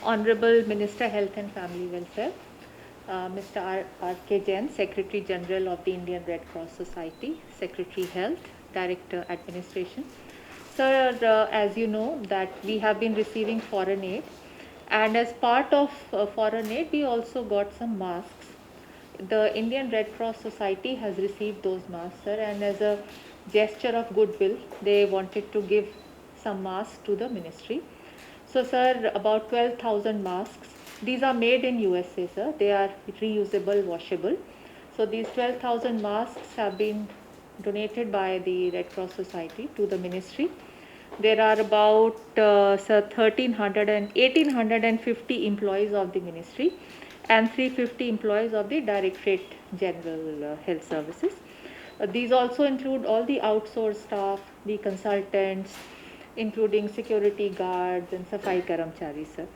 Honorable Minister Health and Family Welfare, Mr. R.K. Jain, Secretary General of the Indian Red Cross Society, Secretary Health, Director Administration. Sir, as you know that we have been receiving foreign aid, and as part of foreign aid we also got some masks. The Indian Red Cross Society has received those masks, sir, and as a gesture of goodwill they wanted to give some masks to the ministry. So, sir, about 12,000 masks. These are made in USA, sir. They are reusable, washable. So, these 12,000 masks have been donated by the Red Cross Society to the ministry. There are about sir, 1,850 employees of the ministry and 350 employees of the Directorate General Health Services. These also include all the outsourced staff, the consultants, including security guards and Safai Karamchari, sir,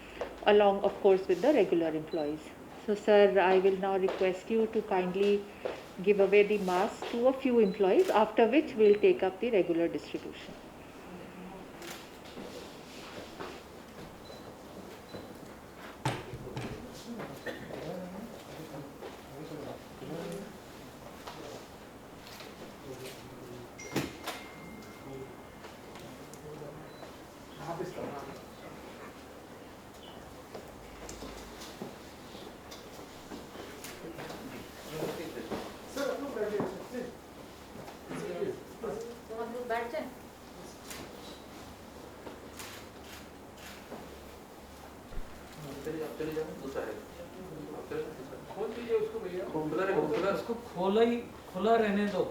along of course with the regular employees. So, sir, I will now request you to kindly give away the mask to a few employees, after which we will take up the regular distribution. उसको खुला रहने दो।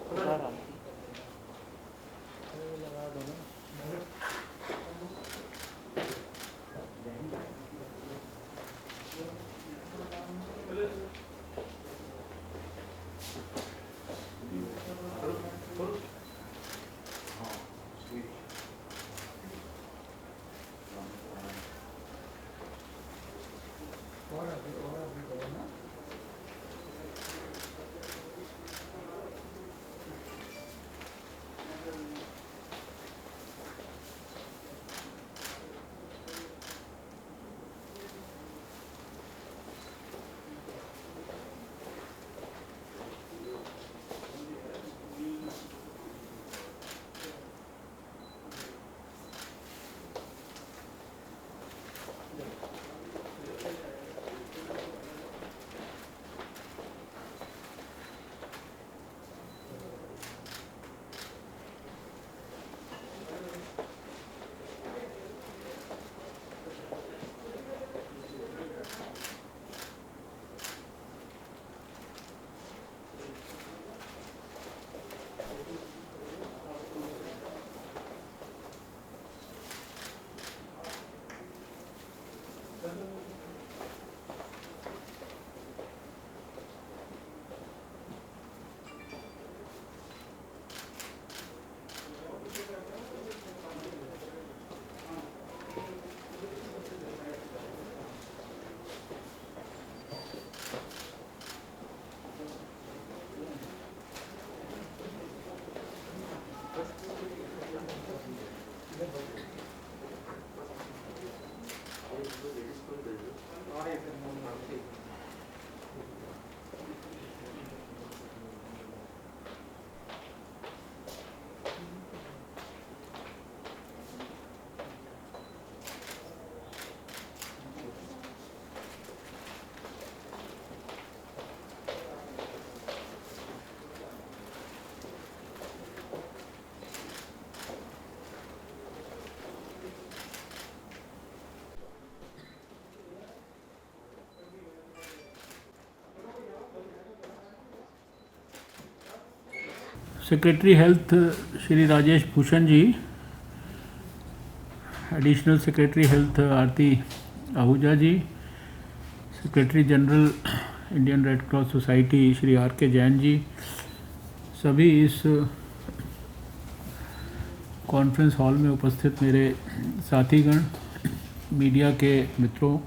Secretary health Shri Rajesh Bhushan ji, additional secretary health Aarti Ahuja ji, secretary general Indian Red Cross Society Shri R.K. Jain ji, सभी इस conference hall में उपस्थित मेरे साथीगण, media के मित्रों,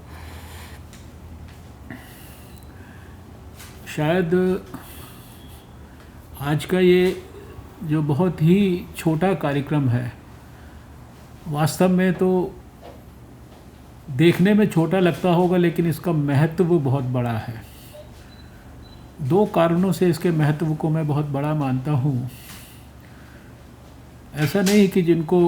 शायद आज का ये जो बहुत ही छोटा कार्यक्रम है, वास्तव में तो देखने में छोटा लगता होगा, लेकिन इसका महत्व बहुत बड़ा है। 2 कारणों से इसके महत्व को मैं बहुत बड़ा मानता हूँ। ऐसा नहीं कि जिनको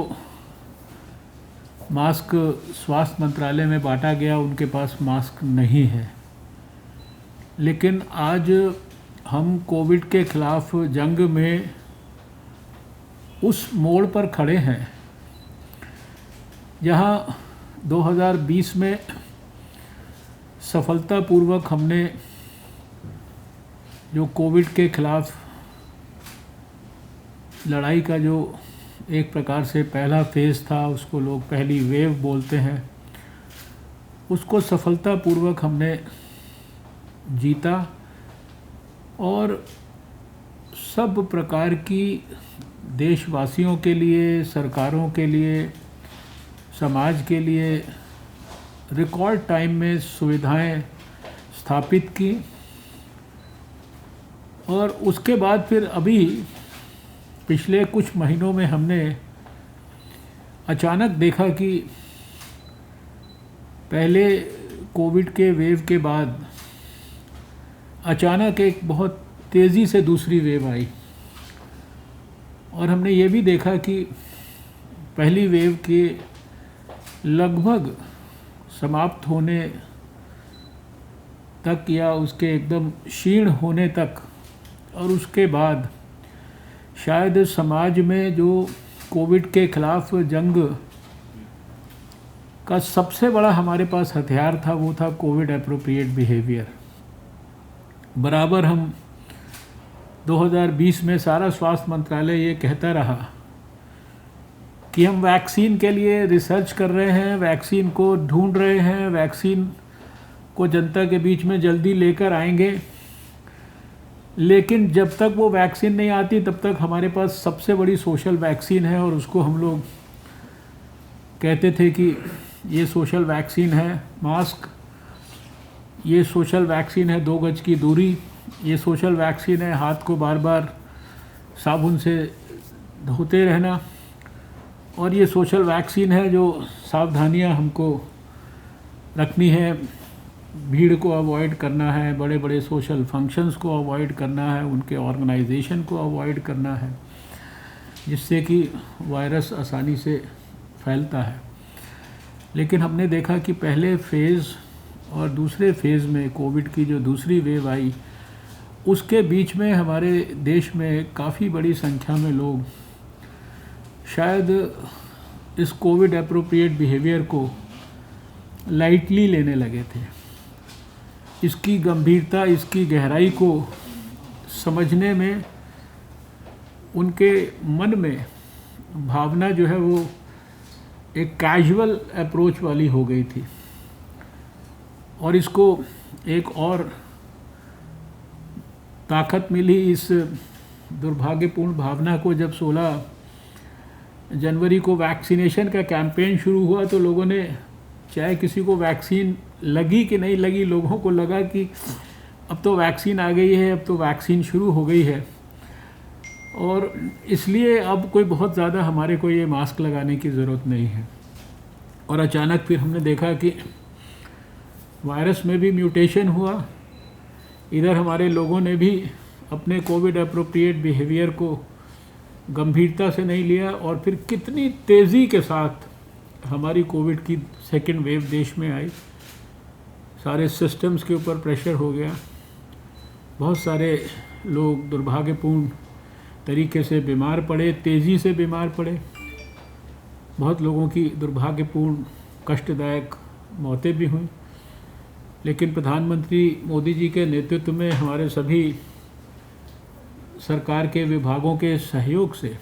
मास्क स्वास्थ्य मंत्रालय में बांटा गया उनके पास मास्क नहीं है, लेकिन आज हम कोविड के खिलाफ जंग में उस मोड़ पर खड़े हैं जहां 2020 में सफलतापूर्वक हमने जो कोविड के खिलाफ लड़ाई का जो एक प्रकार से पहला फेज़ था, उसको लोग पहली वेव बोलते हैं, उसको सफलतापूर्वक हमने जीता और सब प्रकार की देशवासियों के लिए, सरकारों के लिए, समाज के लिए रिकॉर्ड टाइम में सुविधाएं स्थापित की। और उसके बाद फिर अभी पिछले कुछ महीनों में हमने अचानक देखा कि पहले कोविड के वेव के बाद अचानक एक बहुत तेज़ी से दूसरी वेव आई और हमने ये भी देखा कि पहली वेव के लगभग समाप्त होने तक या उसके एकदम क्षीण होने तक और उसके बाद शायद समाज में जो कोविड के खिलाफ जंग का सबसे बड़ा हमारे पास हथियार था वो था कोविड एप्रोप्रिएट बिहेवियर। बराबर हम 2020 में सारा स्वास्थ्य मंत्रालय ये कहता रहा कि हम वैक्सीन के लिए रिसर्च कर रहे हैं, वैक्सीन को ढूंढ रहे हैं, वैक्सीन को जनता के बीच में जल्दी लेकर आएंगे, लेकिन जब तक वो वैक्सीन नहीं आती तब तक हमारे पास सबसे बड़ी सोशल वैक्सीन है और उसको हम लोग कहते थे कि ये सोशल वैक्सीन है मास्क, ये सोशल वैक्सीन है 2 गज की दूरी, ये सोशल वैक्सीन है हाथ को बार बार साबुन से धोते रहना, और ये सोशल वैक्सीन है जो सावधानियां हमको रखनी है, भीड़ को अवॉइड करना है, बड़े बड़े सोशल फंक्शंस को अवॉइड करना है, उनके ऑर्गेनाइजेशन को अवॉइड करना है, जिससे कि वायरस आसानी से फैलता है। लेकिन हमने देखा कि पहले फेज़ और दूसरे फेज़ में कोविड की जो दूसरी वेव आई उसके बीच में हमारे देश में काफ़ी बड़ी संख्या में लोग शायद इस कोविड एप्रोप्रिएट बिहेवियर को लाइटली लेने लगे थे। इसकी गंभीरता, इसकी गहराई को समझने में उनके मन में भावना जो है वो एक कैजुअल अप्रोच वाली हो गई थी और इसको एक और ताकत मिली इस दुर्भाग्यपूर्ण भावना को जब 16 जनवरी को वैक्सीनेशन का कैंपेन शुरू हुआ तो लोगों ने, चाहे किसी को वैक्सीन लगी कि नहीं लगी, लोगों को लगा कि अब तो वैक्सीन आ गई है, अब तो वैक्सीन शुरू हो गई है और इसलिए अब कोई बहुत ज़्यादा हमारे को ये मास्क लगाने की ज़रूरत नहीं है। और अचानक फिर हमने देखा कि वायरस में भी म्यूटेशन हुआ, इधर हमारे लोगों ने भी अपने कोविड एप्रोप्रिएट बिहेवियर को गंभीरता से नहीं लिया और फिर कितनी तेज़ी के साथ हमारी कोविड की सेकेंड वेव देश में आई। सारे सिस्टम्स के ऊपर प्रेशर हो गया, बहुत सारे लोग दुर्भाग्यपूर्ण तरीके से बीमार पड़े, तेज़ी से बीमार पड़े, बहुत लोगों की दुर्भाग्यपूर्ण कष्टदायक मौतें भी हुई। लेकिन प्रधानमंत्री मोदी जी के नेतृत्व में हमारे सभी सरकार के विभागों के सहयोग से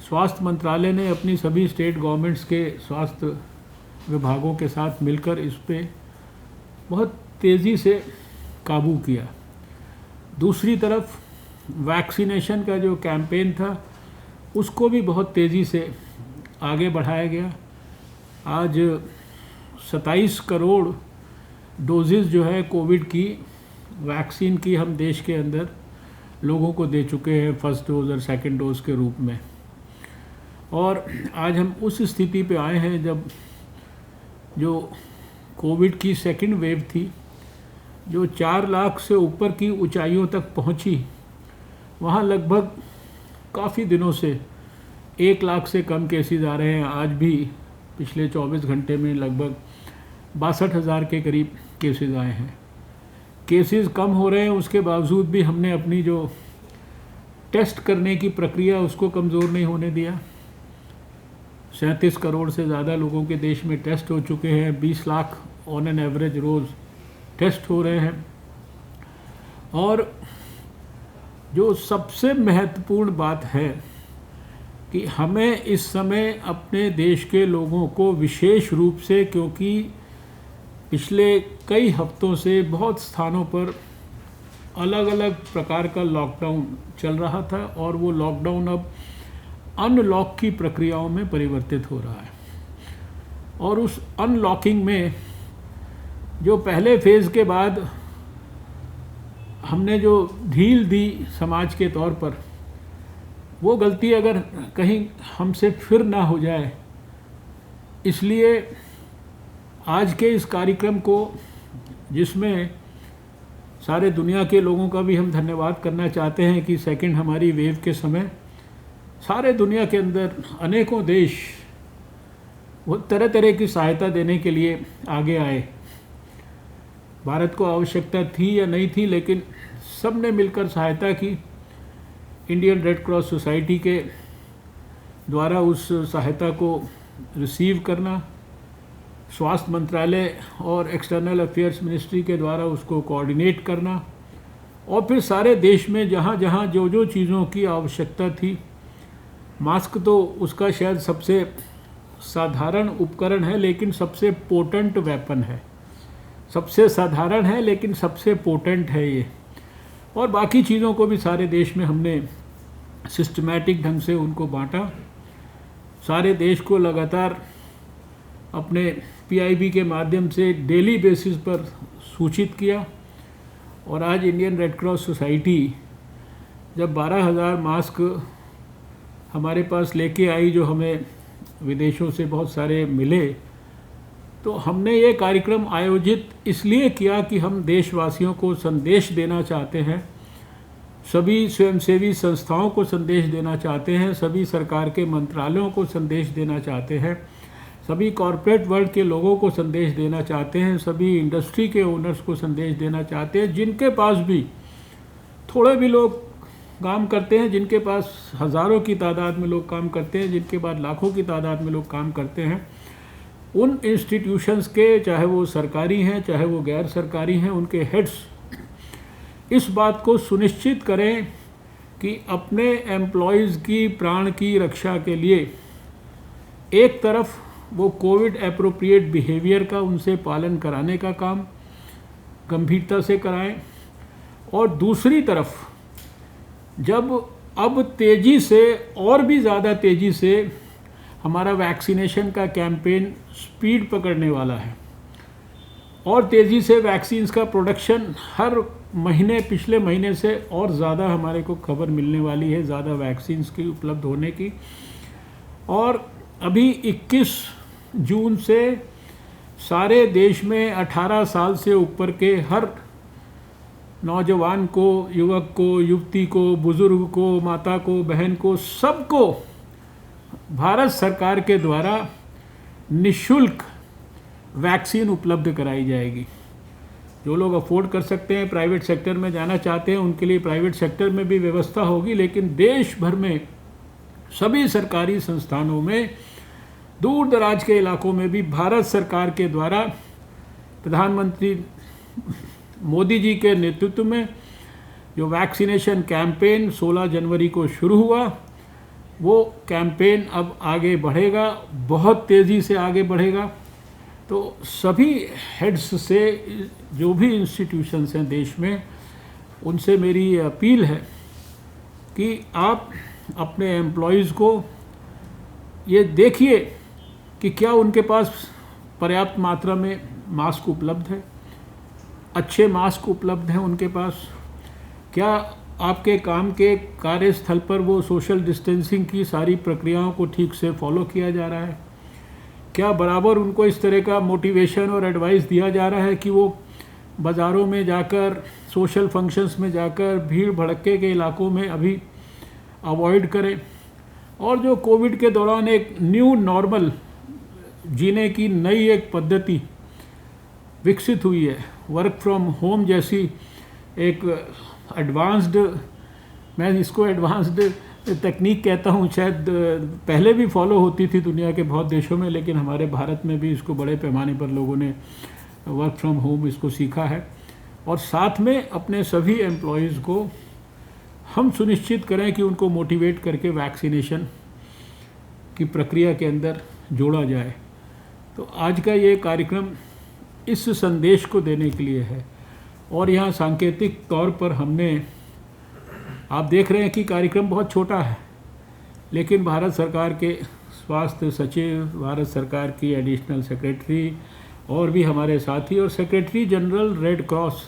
स्वास्थ्य मंत्रालय ने अपनी सभी स्टेट गवर्नमेंट्स के स्वास्थ्य विभागों के साथ मिलकर इस पे बहुत तेज़ी से काबू किया। दूसरी तरफ वैक्सीनेशन का जो कैंपेन था उसको भी बहुत तेज़ी से आगे बढ़ाया गया। आज 27 करोड़ डोजेज़ जो है कोविड की वैक्सीन की हम देश के अंदर लोगों को दे चुके हैं, फर्स्ट डोज और सेकंड डोज के रूप में। और आज हम उस स्थिति पे आए हैं जब जो कोविड की सेकंड वेव थी, जो 4 लाख से ऊपर की ऊंचाइयों तक पहुंची, वहाँ लगभग काफ़ी दिनों से 1 लाख से कम केसेस आ रहे हैं। आज भी पिछले 24 घंटे में लगभग 62,000 के करीब केसेस आए हैं। केसेस कम हो रहे हैं, उसके बावजूद भी हमने अपनी जो टेस्ट करने की प्रक्रिया उसको कमज़ोर नहीं होने दिया। 37 करोड़ से ज़्यादा लोगों के देश में टेस्ट हो चुके हैं। 20 लाख ऑन एन एवरेज रोज़ टेस्ट हो रहे हैं। और जो सबसे महत्वपूर्ण बात है कि हमें इस समय अपने देश के लोगों को विशेष रूप से, क्योंकि पिछले कई हफ्तों से बहुत स्थानों पर अलग अलग प्रकार का लॉकडाउन चल रहा था और वो लॉकडाउन अब अनलॉक की प्रक्रियाओं में परिवर्तित हो रहा है। और उस अनलॉकिंग में जो पहले फेज़ के बाद हमने जो ढील दी समाज के तौर पर, वो गलती अगर कहीं हमसे फिर ना हो जाए, इसलिए आज के इस कार्यक्रम को, जिसमें सारे दुनिया के लोगों का भी हम धन्यवाद करना चाहते हैं कि सेकंड हमारी वेव के समय सारे दुनिया के अंदर अनेकों देश वो तरह तरह की सहायता देने के लिए आगे आए। भारत को आवश्यकता थी या नहीं थी, लेकिन सब ने मिलकर सहायता की। इंडियन रेड क्रॉस सोसाइटी के द्वारा उस सहायता को रिसीव करना, स्वास्थ्य मंत्रालय और एक्सटर्नल अफेयर्स मिनिस्ट्री के द्वारा उसको कोऑर्डिनेट करना, और फिर सारे देश में जहाँ जहाँ जो जो चीज़ों की आवश्यकता थी, मास्क तो उसका शायद सबसे साधारण उपकरण है लेकिन सबसे पोटेंट वेपन है। सबसे साधारण है लेकिन सबसे पोटेंट है ये। और बाकी चीज़ों को भी सारे देश में हमने सिस्टमैटिक ढंग से उनको बांटा। सारे देश को लगातार अपने पीआईबी के माध्यम से डेली बेसिस पर सूचित किया। और आज इंडियन रेड क्रॉस सोसाइटी जब 12,000 मास्क हमारे पास लेके आई, जो हमें विदेशों से बहुत सारे मिले, तो हमने ये कार्यक्रम आयोजित इसलिए किया कि हम देशवासियों को संदेश देना चाहते हैं, सभी स्वयंसेवी संस्थाओं को संदेश देना चाहते हैं, सभी सरकार के मंत्रालयों को संदेश देना चाहते हैं, सभी कॉरपोरेट वर्ल्ड के लोगों को संदेश देना चाहते हैं, सभी इंडस्ट्री के ओनर्स को संदेश देना चाहते हैं, जिनके पास भी थोड़े भी लोग काम करते हैं, जिनके पास हज़ारों की तादाद में लोग काम करते हैं, जिनके पास लाखों की तादाद में लोग काम करते हैं, उन इंस्टीट्यूशंस के, चाहे वो सरकारी हैं चाहे वो गैर सरकारी हैं, उनके हेड्स इस बात को सुनिश्चित करें कि अपने एम्प्लॉयज़ की प्राण की रक्षा के लिए एक तरफ वो कोविड एप्रोप्रिएट बिहेवियर का उनसे पालन कराने का काम गंभीरता से कराएं, और दूसरी तरफ जब अब तेज़ी से और भी ज़्यादा तेज़ी से हमारा वैक्सीनेशन का कैंपेन स्पीड पकड़ने वाला है और तेज़ी से वैक्सीन्स का प्रोडक्शन हर महीने, पिछले महीने से और ज़्यादा हमारे को खबर मिलने वाली है ज़्यादा वैक्सीन्स की उपलब्ध होने की। और अभी 21 जून से सारे देश में 18 साल से ऊपर के हर नौजवान को, युवक को, युवती को, बुज़ुर्ग को, माता को, बहन को, सबको भारत सरकार के द्वारा निःशुल्क वैक्सीन उपलब्ध कराई जाएगी। जो लोग अफोर्ड कर सकते हैं, प्राइवेट सेक्टर में जाना चाहते हैं, उनके लिए प्राइवेट सेक्टर में भी व्यवस्था होगी, लेकिन देश भर में सभी सरकारी संस्थानों में, दूर दराज के इलाकों में भी भारत सरकार के द्वारा प्रधानमंत्री मोदी जी के नेतृत्व में जो वैक्सीनेशन कैंपेन 16 जनवरी को शुरू हुआ, वो कैंपेन अब आगे बढ़ेगा, बहुत तेज़ी से आगे बढ़ेगा। तो सभी हेड्स से, जो भी इंस्टीट्यूशंस हैं देश में, उनसे मेरी अपील है कि आप अपने एम्प्लॉयज़ को ये देखिए कि क्या उनके पास पर्याप्त मात्रा में मास्क उपलब्ध है, अच्छे मास्क उपलब्ध हैं उनके पास, क्या आपके काम के कार्यस्थल पर वो सोशल डिस्टेंसिंग की सारी प्रक्रियाओं को ठीक से फॉलो किया जा रहा है, क्या बराबर उनको इस तरह का मोटिवेशन और एडवाइस दिया जा रहा है कि वो बाज़ारों में जाकर, सोशल फंक्शंस में जाकर, भीड़ भड़के के इलाकों में अभी अवॉइड करें? और जो कोविड के दौरान एक न्यू नॉर्मल जीने की नई एक पद्धति विकसित हुई है, वर्क फ्रॉम होम जैसी एक एडवांस्ड, मैं इसको एडवांस्ड तकनीक कहता हूँ, शायद पहले भी फॉलो होती थी दुनिया के बहुत देशों में, लेकिन हमारे भारत में भी इसको बड़े पैमाने पर लोगों ने वर्क फ्रॉम होम इसको सीखा है। और साथ में अपने सभी एम्प्लॉयज़ को हम सुनिश्चित करें कि उनको मोटिवेट करके वैक्सीनेशन की प्रक्रिया के अंदर जोड़ा जाए। तो आज का ये कार्यक्रम इस संदेश को देने के लिए है। और यहाँ सांकेतिक तौर पर हमने, आप देख रहे हैं कि कार्यक्रम बहुत छोटा है, लेकिन भारत सरकार के स्वास्थ्य सचिव, भारत सरकार की एडिशनल सेक्रेटरी और भी हमारे साथी और सेक्रेटरी जनरल रेड क्रॉस,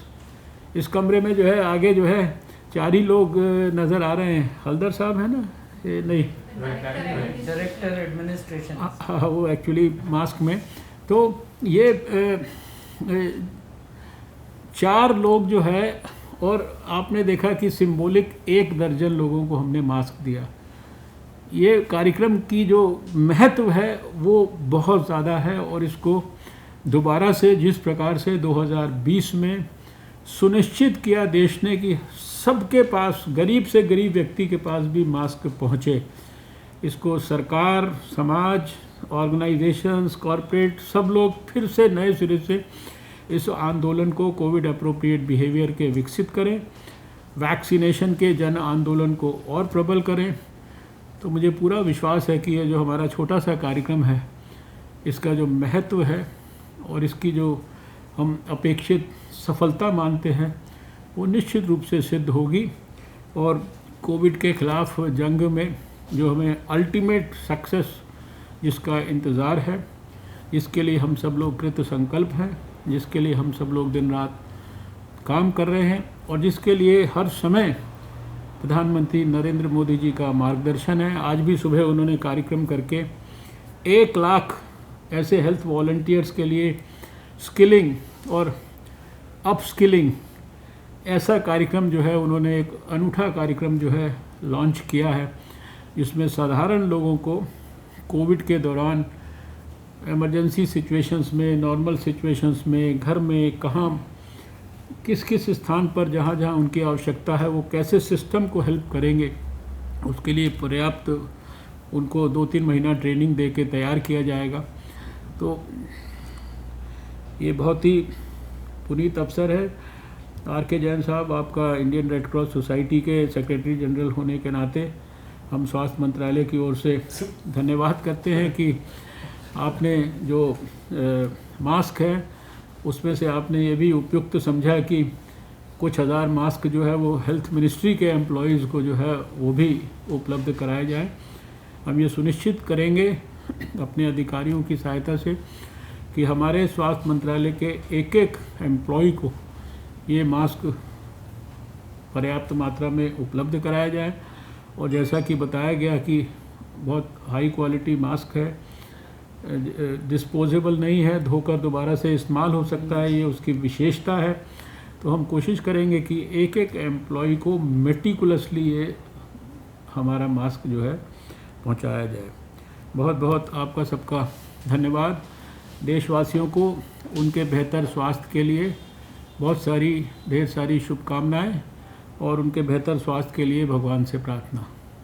इस कमरे में जो है आगे जो है 4 ही लोग नज़र आ रहे हैं। हल्दर साहब है ना, ये नहीं, डायरेक्टर एडमिनिस्ट्रेशन, हाँ वो एक्चुअली मास्क में। तो ये 4 लोग जो है, और आपने देखा कि सिंबॉलिक 1 दर्जन लोगों को हमने मास्क दिया। ये कार्यक्रम की जो महत्व है वो बहुत ज़्यादा है, और इसको दोबारा से जिस प्रकार से 2020 में सुनिश्चित किया देश ने कि सबके पास, गरीब से गरीब व्यक्ति के पास भी मास्क पहुँचे, इसको सरकार, समाज, ऑर्गेनाइजेशंस, कॉरपोरेट, सब लोग फिर से नए सिरे से इस आंदोलन को कोविड अप्रोप्रिएट बिहेवियर के विकसित करें, वैक्सीनेशन के जन आंदोलन को और प्रबल करें। तो मुझे पूरा विश्वास है कि ये जो हमारा छोटा सा कार्यक्रम है, इसका जो महत्व है और इसकी जो हम अपेक्षित सफलता मानते हैं वो निश्चित रूप से सिद्ध होगी। और कोविड के ख़िलाफ़ जंग में जो हमें अल्टीमेट सक्सेस जिसका इंतज़ार है, जिसके लिए हम सब लोग कृत संकल्प हैं, जिसके लिए हम सब लोग दिन रात काम कर रहे हैं, और जिसके लिए हर समय प्रधानमंत्री नरेंद्र मोदी जी का मार्गदर्शन है। आज भी सुबह उन्होंने कार्यक्रम करके 1 लाख ऐसे हेल्थ वॉलंटियर्स के लिए स्किलिंग और अपस्किलिंग ऐसा कार्यक्रम जो है, उन्होंने एक अनूठा कार्यक्रम जो है लॉन्च किया है, जिसमें साधारण लोगों को कोविड के दौरान इमरजेंसी सिचुएशंस में, नॉर्मल सिचुएशंस में, घर में कहाँ, किस किस स्थान पर जहाँ जहाँ उनकी आवश्यकता है, वो कैसे सिस्टम को हेल्प करेंगे, उसके लिए पर्याप्त उनको 2-3 महीना ट्रेनिंग दे के तैयार किया जाएगा। तो ये बहुत ही पुनीत अवसर है। आर.के. जैन साहब, आपका इंडियन रेड क्रॉस सोसाइटी के सेक्रेटरी जनरल होने के नाते हम स्वास्थ्य मंत्रालय की ओर से धन्यवाद करते हैं कि आपने जो मास्क है उसमें से आपने ये भी उपयुक्त समझा कि कुछ हज़ार मास्क जो है वो हेल्थ मिनिस्ट्री के एम्प्लॉयज़ को जो है वो भी उपलब्ध कराए जाए। हम ये सुनिश्चित करेंगे अपने अधिकारियों की सहायता से कि हमारे स्वास्थ्य मंत्रालय के एक एम्प्लॉय को ये मास्क पर्याप्त मात्रा में उपलब्ध कराया जाए। और जैसा कि बताया गया कि बहुत हाई क्वालिटी मास्क है, डिस्पोजेबल नहीं है, धोकर दोबारा से इस्तेमाल हो सकता है, ये उसकी विशेषता है। तो हम कोशिश करेंगे कि एक एम्प्लॉय को मेटिकुलसली ये हमारा मास्क जो है पहुंचाया जाए। बहुत बहुत आपका सबका धन्यवाद। देशवासियों को उनके बेहतर स्वास्थ्य के लिए ढेर सारी शुभकामनाएं, और उनके बेहतर स्वास्थ्य के लिए भगवान से प्रार्थना।